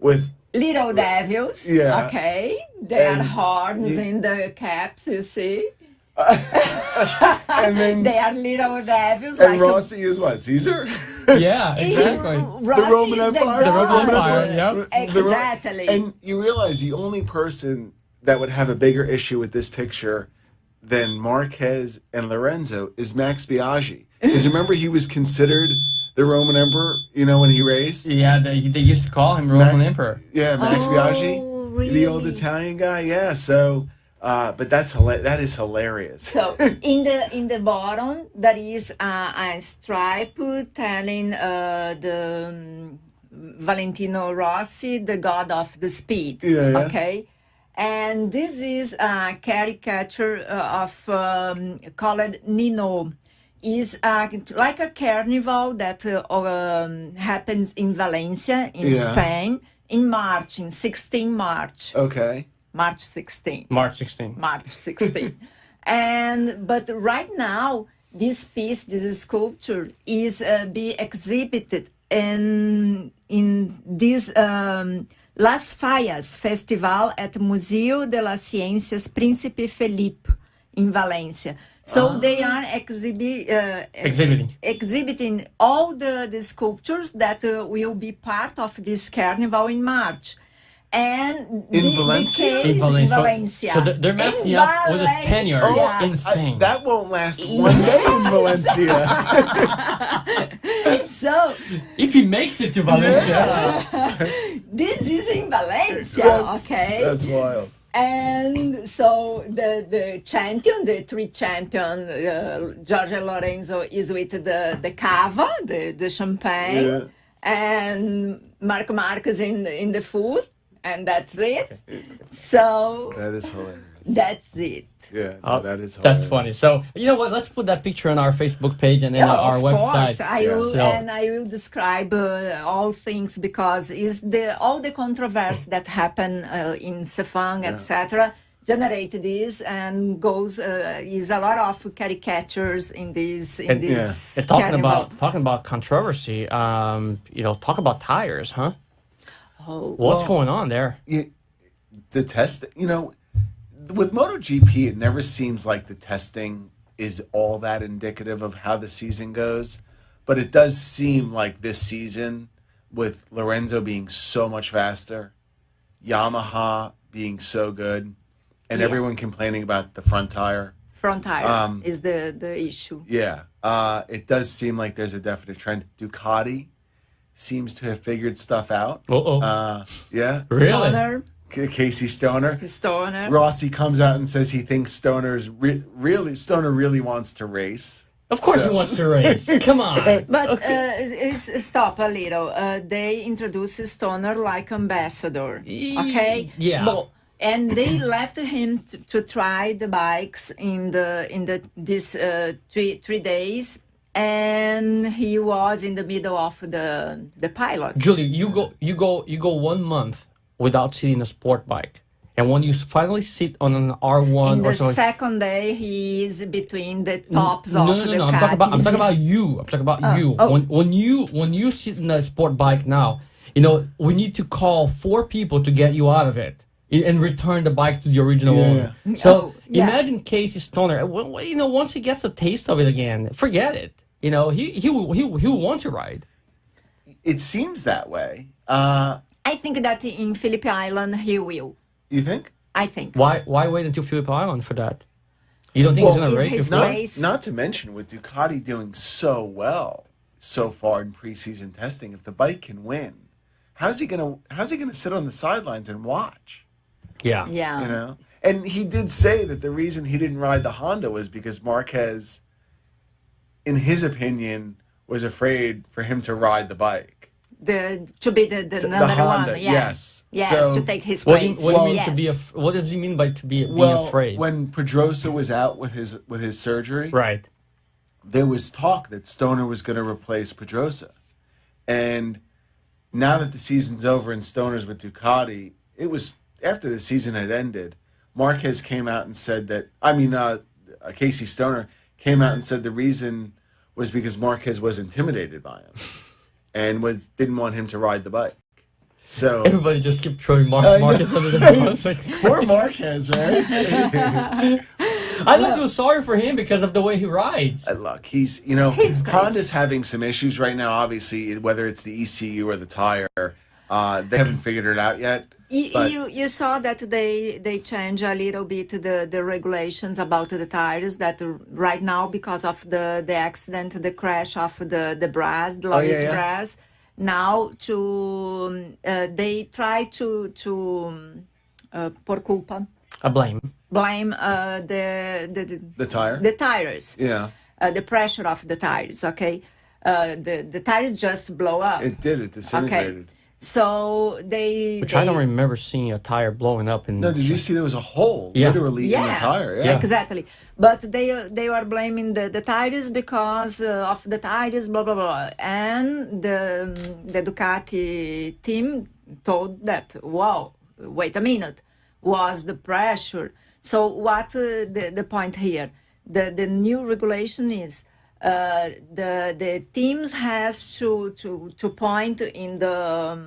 with Little devils. Yeah. Okay. They are And horns in the caps, you see. and then They are little devils. and like Rossi is what, Caesar? Yeah, exactly. Rossi The Roman is Empire. The Roman god. Empire, yep. Exactly. And you realize the only person that would have a bigger issue with this picture than Marquez and Lorenzo is Max Biaggi. Because remember, he was considered the Roman Emperor, when he raced? Yeah, they used to call him Roman Emperor. Yeah, Max Biaggi. really? The old Italian guy, yeah. So, but that is hilarious. So in the bottom there is a stripe telling the Valentino Rossi, the god of the speed. Yeah. Okay, and this is a caricature of called Nino. Is like a carnival that happens in Valencia in Spain in March, in 16 March. Okay. March 16. March 16. March 16. But right now, this piece, this sculpture, is be exhibited in this Las Fallas Festival at Museu de las Ciências Príncipe Felipe in Valencia. So they are exhibiting all the sculptures that will be part of this carnival in March. And In Valencia? in Valencia. So they're messing up with the Spaniards in Spain. That won't last one day in Valencia. So If he makes it to Valencia. this is in Valencia, That's- okay? That's wild. And so the champion, the three champion, Jorge Lorenzo is with the cava, the champagne, Yeah. and Marco Marquez in the food, and that's it. So That is hilarious. that's it. Yeah, no, that is hilarious. That's funny. So you know what? Let's put that picture on our Facebook page and then our of website. course, I will, So- and I will describe all things because is all the controversy that happen in Sefang, etc. Generate this and goes is a lot of caricatures in this And carnival. talking about controversy, talk about tires, huh? Oh, What's going on there? The test, with MotoGP, it never seems like the testing is all that indicative of how the season goes. But it does seem like this season, with Lorenzo being so much faster, Yamaha being so good, and Yeah. everyone complaining about the front tire. front tire is the issue. Yeah, it does seem like there's a definite trend. Ducati seems to have figured stuff out. Yeah, Really? Stoner, Casey Stoner. Stoner. Rossi comes out and says he thinks Stoner really wants to race. Of course So- he wants to race. Come on. But stop a little. They introduced Stoner like ambassador. Okay. Yeah. And they left him to try the bikes in this 3 days, and he was in the middle of the pilots. Julie, you go 1 month without sitting a sport bike, and when you finally sit on an R1 In or the something. second day, he is between the tops No, of no, the no. I'm talking about you. I'm talking about you. oh. When you sit in a sport bike now, we need to call 4 people to get you out of it and return the bike to the original owner. So Oh, yeah. imagine Casey Stoner. Once he gets a taste of it again, forget it. He will want to ride. It seems that way. I think that in Phillip Island he will. You think? I think. Why wait until Phillip Island for that? You don't think he's Well, gonna is race his before? race- Not to mention with Ducati doing so well so far in preseason testing, if the bike can win, how's he gonna sit on the sidelines and watch? Yeah. Yeah. And he did say that the reason he didn't ride the Honda was because Marquez, in his opinion, was afraid for him to ride the bike. To be the number Honda, one. Yeah. yes. Yes, So- to take his What do you, place. what do you mean yes. to be? What does he mean by to be being Well, afraid? when Pedrosa was out with his surgery, Right. there was talk that Stoner was going to replace Pedrosa. And now that the season's over and Stoner's with Ducati, it was after the season had ended, Marquez came out and said that, Casey Stoner came out and said the reason was because Marquez was intimidated by him and didn't want him to ride the bike. So, Everybody just keep throwing know. Marcus under the bus. Like, poor Marquez, right? I don't feel sorry for him because of the way he rides. Look, He's great. Honda's having some issues right now, obviously, whether it's the ECU or the tire. They haven't figured it out yet. But- You saw that they change a little bit the regulations about the tires that right now because of the accident, the crash of the Braz, the Loris yeah. Braz. Now they try to por culpa I blame. blame the tire? the tires, Yeah, the pressure of the tires. Okay, the tires just blow up. it did. It disintegrated. So they. Which I don't remember seeing a tire blowing up in. No, did you see there was a hole Yeah. literally in the Yes, tire? Yeah. exactly. But they are blaming the tires because of the tires, blah blah blah. And the Ducati team told that, wow, wait a minute, was the pressure. So what the point here? The new regulation is. The teams has to point in the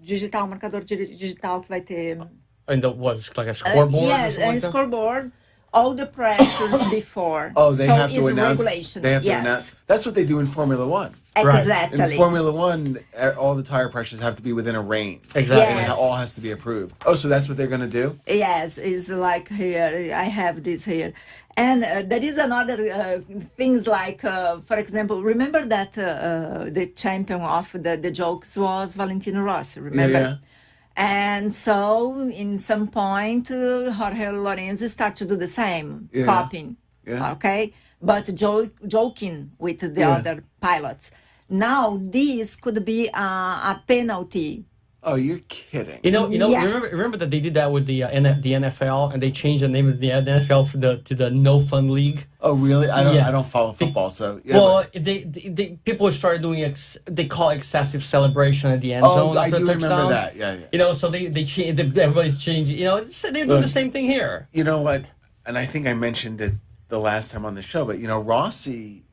digital, marcador digital que vai ter. And the what's like a scoreboard? Yes, or something and like that? scoreboard. All the pressures before. Oh, they so have to it's announce. regulation. They have to yes, announce. That's what they do in Formula One. exactly. In Formula One, all the tire pressures have to be within a range. Exactly. And it Yes. all has to be approved. Oh, so that's what they're going to do? Yes, it's like here. I have this here, and there is another things like, for example, remember that the champion of the jokes was Valentino Rossi. Remember, Yeah. And so, in some point, Jorge Lorenzo started to do the same, Yeah. copying. Yeah. Okay, but joking with the other pilots. Now, this could be a penalty. Oh, you're kidding. You know. Yeah. Remember that they did that with the NFL, and they changed the name of the NFL to the No Fun League. Oh, really? I Yeah. don't follow football, so yeah. Well, they people started doing they call it excessive celebration at the end zone. I after do a remember touchdown. that. Yeah, yeah. You know, so they change. Everybody's changing. You know, they're doing the same thing here. You know what? And I think I mentioned it the last time on the show, but Rossi,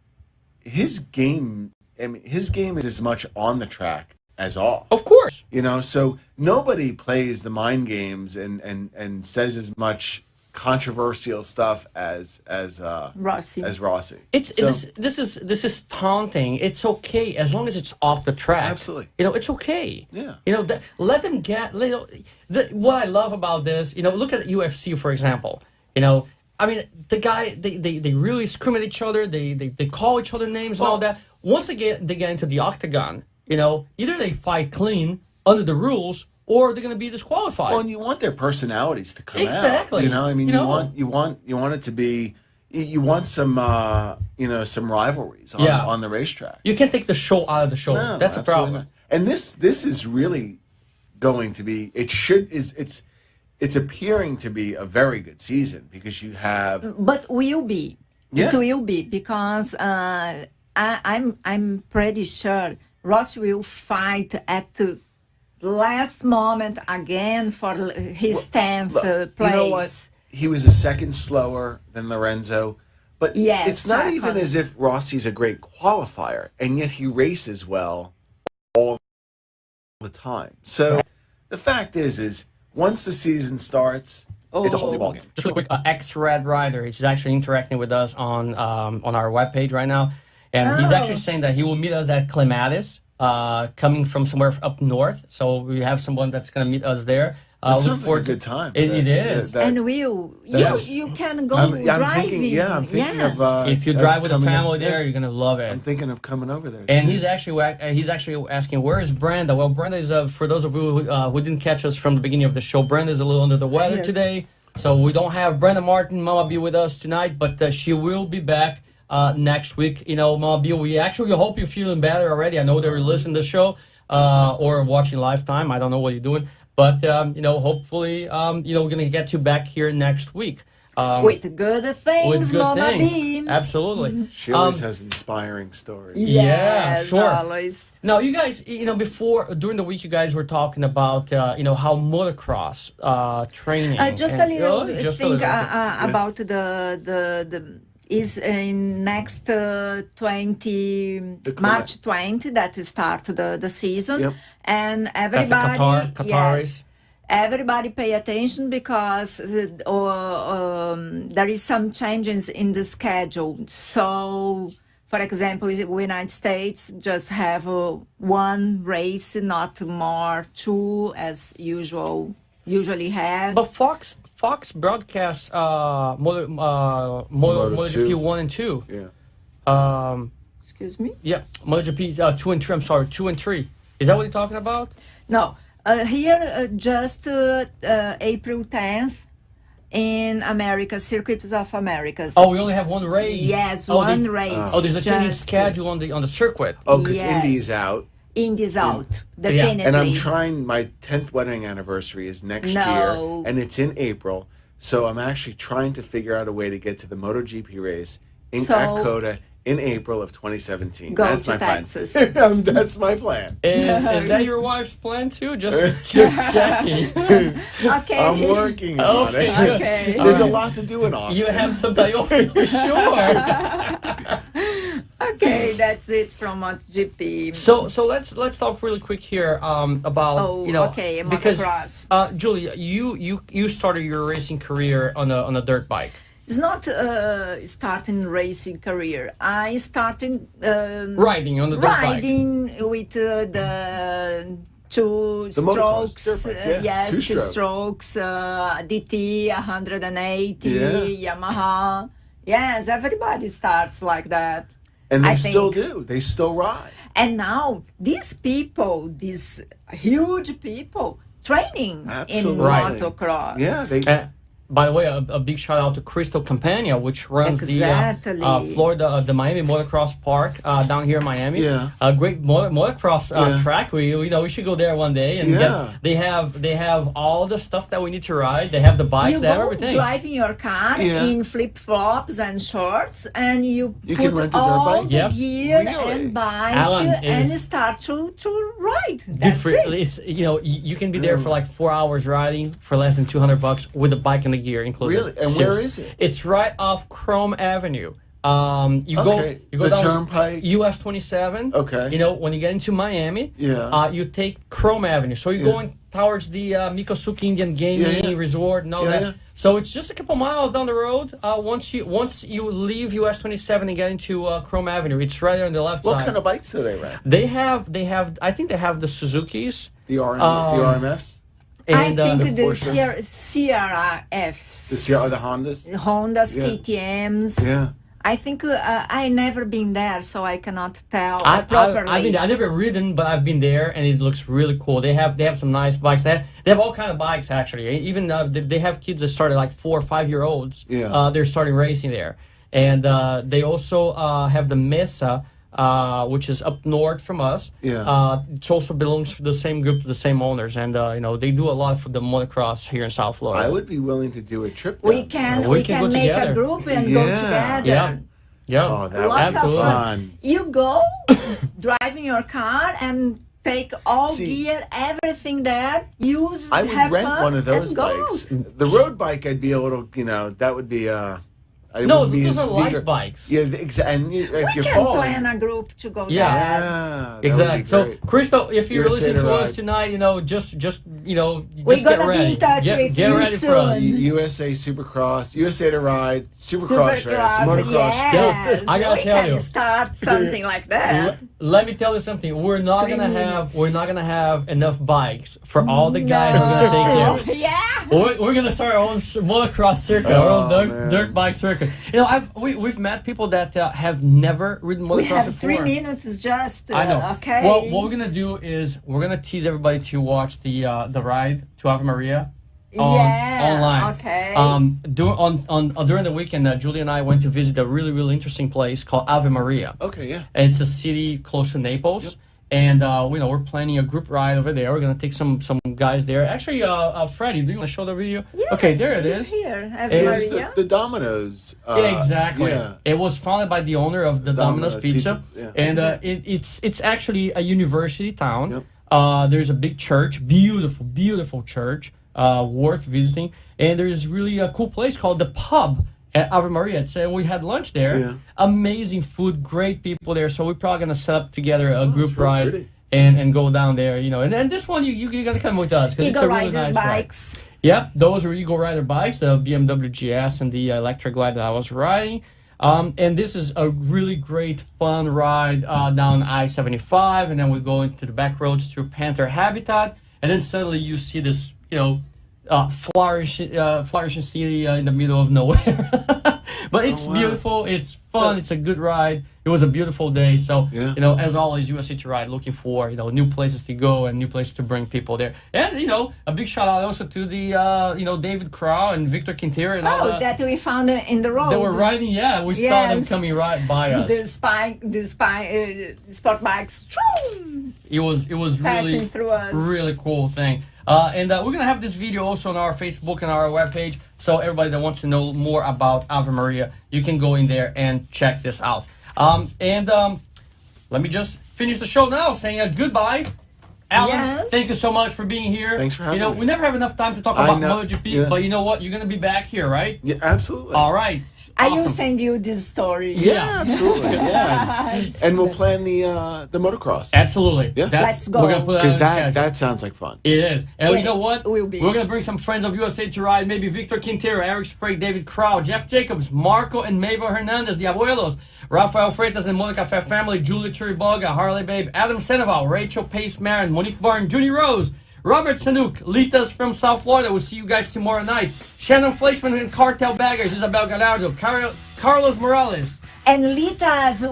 his game is as much on the track as off. Of course. So nobody plays the mind games and says as much controversial stuff as Rossi. Rossi. This is taunting. It's okay as long as it's off the track. Absolutely. It's okay. Yeah. Let them get. What I love about this, look at UFC for example. I mean, the guy they really scream at each other. They call each other names and all that. Once they get into the octagon, either they fight clean under the rules, or they're going to be disqualified. Well, and you want their personalities to come out. Exactly. I mean, you want it to be. You want some some rivalries on the racetrack. You can't take the show out of the show. No, That's a absolutely problem. not. And this is really going to be. It's appearing to be a very good season because you have. But will be. Yeah. It will be because I'm pretty sure Ross will fight at the last moment again for his 10th place. You know what? He was a second slower than Lorenzo, but Yes, it's not even second. as if Rossi's a great qualifier, and yet he races well all the time. So the fact is once the season starts, it's a whole new ballgame. Just real quick, X-Red Rider, he's actually interacting with us on our webpage right now. And he's actually saying that he will meet us at Clematis, coming from somewhere up north. So we have someone that's going to meet us there. That sounds like a good time. It is. And you can go I'm driving. I'm thinking of. If you of drive with a coming family up- there, you're going to love it. I'm thinking of coming over there. And soon. he's actually asking, where is Brenda? Well, Brenda is, for those of you who didn't catch us from the beginning of the show, Brenda is a little under the weather today. So we don't have Brenda Martin, Mama B, with us tonight, but she will be back next week. Mama B, we actually hope you're feeling better already. I know that you're listening to the show or watching Lifetime. I don't know what you're doing. But, hopefully, we're going to get you back here next week. With good things, With good Mama things. B. Absolutely. She always has inspiring stories. Yes, sure. always. Now, you guys, during the week, you guys were talking about, how motocross training. Just a little just a thing little. about the is in next 20 March 20 that start the season. Yep. And That's everybody the Qatar yes, race. everybody pay attention because there is some changes in the schedule. So for example, the United States just have one race, not more, two as usually have. But Fox broadcasts MotoGP 1 and 2. Yeah. Excuse me? Yeah, MotoGP 2 and 3. I'm sorry, 2 and 3. Is that what you're talking about? No, here just April 10th in America, Circuits of Americas. Oh, we only have one race. Yes, Oh, one race. Oh, there's a changing just schedule on the circuit. Oh, because Yes. Indy's out. Indy's out, definitely. And I'm trying, my 10th wedding anniversary is next No. year, and it's in April. So I'm actually trying to figure out a way to get to the MotoGP race at COTA in April of 2017. Go That's to my Texas. plan. That's my plan. Is that your wife's plan too? Just checking. Okay. I'm working on it. Okay. There's a lot to do in Austin. You have some time. Oh, sure. Okay, that's it from MotoGP. So let's talk really quick here about okay, because motocross. Julia, you started your racing career on a dirt bike. It's not starting racing career. I started Riding on the dirt bike. riding with the two The motocross, strokes. dirt bike, yeah. Yes, two Two-stroke. strokes. DT 180, Yeah. Yamaha. Yes, everybody starts like that. And they I still think. do. They still ride. And now these people, these huge people, training Absolutely. in Right. motocross. Yeah, they, By the way, a big shout out to Crystal Campagna, which runs Exactly. the Florida, the Miami Motocross Park down here in Miami. Yeah. A great motocross Yeah. track. We should go there one day. And Yeah. they have all the stuff that we need to ride. They have the bikes, You they have go everything. driving your car Yeah. in flip flops and shorts, and you You can put rent a dirt all bike? the Yep. gear Really? and bike Alan, and is- start to ride. Dude, That's for, it. it's you can be there for like 4 hours riding for less than $200 with the bike and the gear included. Really? And where is it? It's right off Chrome Avenue. You Okay. go The down Turnpike? US 27. Okay. You know, when you get into Miami, Yeah. you take Chrome Avenue. So you're Yeah. going towards the Mikosuke Indian Gaming Yeah, yeah. Resort and all Yeah, that. yeah. So it's just a couple miles down the road. Once you leave US 27 and get into Chrome Avenue, it's right there on the left what side. kind of bikes do they rent? They have I think they have the Suzuki's. The RMFs? I And, think the the four strings? CRFs, The Hondas? Hondas, Yeah. KTM's. Yeah. I think I never been there, so I cannot tell I properly. I never ridden, but I've been there, and it looks really cool. They have some nice bikes. They have all kind of bikes actually. Even they have kids that started like 4 or 5 year olds. Yeah. They're starting racing there, and they also have the Mesa, which is up north from us. Yeah. It also belongs to the same group, to the same owners, and they do a lot for the motocross here in South Florida. I would be willing to do a trip we down can Yeah, we we can can go make together. a group and go Yeah. together. Yeah. Yeah. Oh, that Lots would of be fun. fun. You go driving your car and take all See, gear, everything there. Use, I would have rent fun, one of those and go. bikes. The road bike, I'd be a little, that would be, I No, wouldn't be those as are light eager- bikes. Yeah, and if We you can fall. plan a group to go Yeah. there. Yeah, that would Exactly. be So, great. Crystal, if you're USA listening to to us ride. tonight, just We're just get gonna be ready. in touch get, with get you ready for us. soon. USA Supercross, USA to Ride, Supercross race, Supercross, motocross. yes. I gotta we tell can you. start something like that. Let me tell you something. We're not 3 gonna minutes. have enough bikes for all the guys we're gonna take there. Yeah. We're gonna start our own motocross circuit, our own man. dirt bike circuit. We've met people that have never ridden motocross We have before. 3 minutes just. I know. Okay. Well, what we're gonna do is we're gonna tease everybody to watch the ride to Ave Maria online. Okay. During the weekend, Julie and I went to visit a really, really interesting place called Ave Maria. Okay, yeah. And it's a city close to Naples. And we're planning a group ride over there. We're gonna take some guys there. Actually, Freddie, do you want to show the video? Yes, Okay, there it it's is. here. Ave It It was Maria. the Domino's. Exactly. Yeah. It was founded by the owner of the Domino's Domino's Pizza, Pizza, yeah. and it's actually a university town. Yep. There's a big church, beautiful church, worth visiting, and there's really a cool place called the Pub at Ave Maria. We had lunch there. Yeah. Amazing food, great people there. So we're probably gonna set up together a group really ride. pretty. And go down there, and then this one you gotta come with us because it's Eagle a really Rider nice ride. bikes. Yep, those were Eagle Rider bikes, the BMW GS and the Electra Glide that I was riding. And this is a really great, fun ride down I-75, and then we go into the back roads through Panther Habitat, and then suddenly you see this, flourishing city in the middle of nowhere. But it's wow. beautiful, it's fun, it's a good ride. It was a beautiful day, so Yeah. as always, USA to Ride looking for new places to go and new places to bring people there. And a big shout out also to the David Crow and Victor Quintero and all Oh, that we found in the road. they were riding. Yeah, we saw them Yes. coming right by us. The sport bikes choo, It was passing really through us. really cool thing. And we're gonna have this video also on our Facebook and our webpage, so everybody that wants to know more about Ave Maria, you can go in there and check this out. Let me just finish the show now, saying a goodbye. Alan, Yes. thank you so much for being here. Thanks for having me. We never have enough time to talk I about know, MotoGP, yeah. but you know what? You're gonna be back here, right? Yeah, absolutely. All right. I will Awesome. send you this story. Yeah, absolutely. Yeah. And we'll plan the motocross. Absolutely. Yeah. Let's go. We're gonna put that Because on the that schedule. that sounds like fun. It is. And It you know what? will be. We're going to bring some friends of USA to ride. Maybe Victor Quintero, Eric Sprague, David Crow, Jeff Jacobs, Marco and Mavo Hernandez, the Abuelos, Rafael Freitas and Monica Cafe family, Julie Chiriboga, Harley Babe, Adam Sandoval, Rachel Pace Marin, Monique Barn, Judy Rose, Robert Chanuk, Litas from South Florida. We'll see you guys tomorrow night. Shannon Fleischman and Cartel Baggers, Isabel Gallardo, Carlos Morales. And Litas,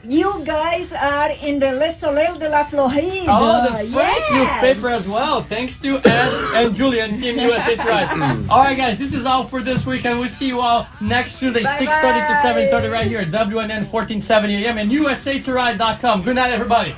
you guys are in the Le Soleil de la Florida. Oh, the French Yes. newspaper as well. Thanks to Ed and Julian, Team USA Thrive. All right, guys, this is all for this week, and we'll see you all next Tuesday, 6:30 to 7:30 right here at WNN 1470 AM and USAToride.com. Good night, everybody.